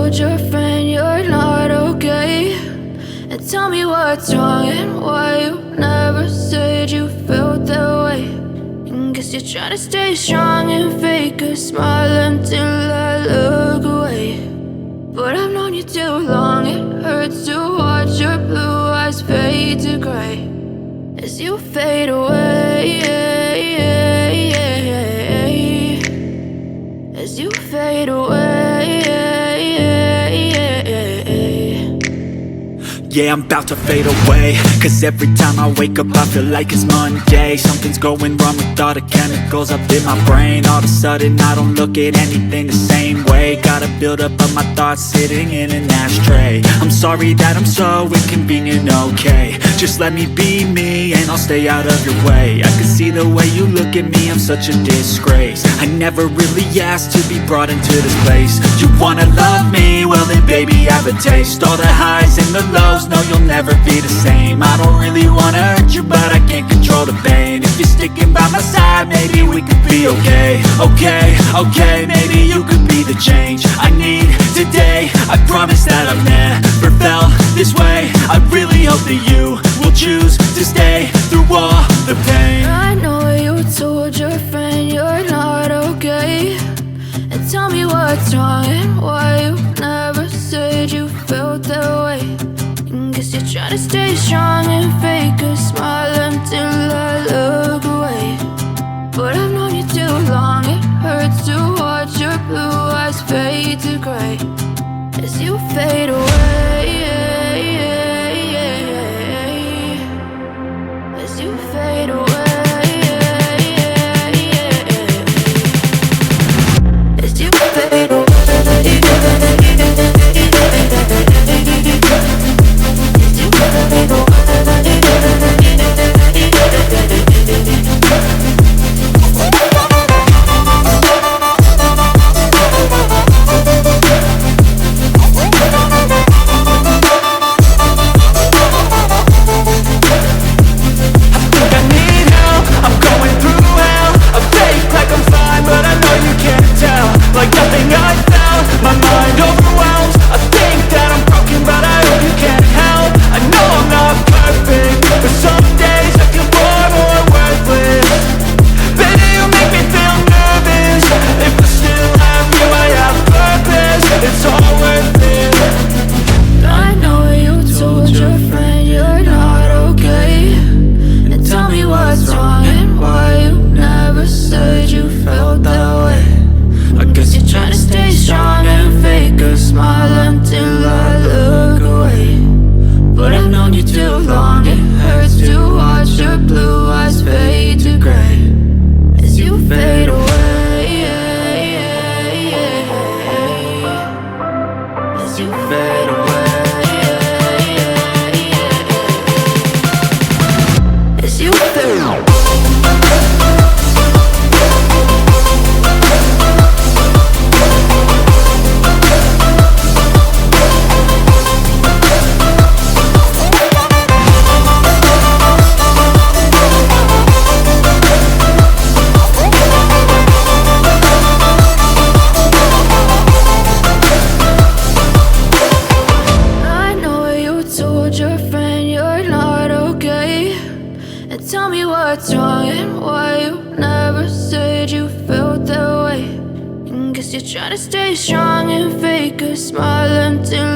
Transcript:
told your friend you're not okay, and tell me what's wrong and why you never said you felt that way. And guess you're trying to stay strong and fake a smile until I look away. But I've known you too long, it hurts to watch your blue eyes fade to gray as you fade away, as you fade away. Yeah, I'm about to fade away, cause every time I wake up I feel like it's Monday. Something's going wrong with all the chemicals up in my brain. All of a sudden I don't look at anything the same way. Gotta build up of my thoughts sitting in an ashtray. I'm sorry that I'm so inconvenient, okay. Just let me be me and I'll stay out of your way. I can see the way you look at me, I'm such a disgrace. I never really asked to be brought into this place. You wanna love me? Well then baby have a taste. All the highs and the lows, no, you'll never be the same. I don't really wanna hurt you, but I can't control the pain. If you're sticking by my side, maybe we could be okay. Okay, maybe you could be the change I need today. I promise that I've never felt this way. I really hope that you will choose to stay through all the pain. I know you told your friend you're not okay, and tell me what's wrong and why you never said you felt that way. Guess you're trying to stay strong and fake a smile until I look away. But I've known you too long, it hurts to watch your blue eyes fade to gray as you fade away, as you fade away, as you fade away. Tell me what's wrong and why you never said you felt that way. And guess you're trying to stay strong and fake a smile until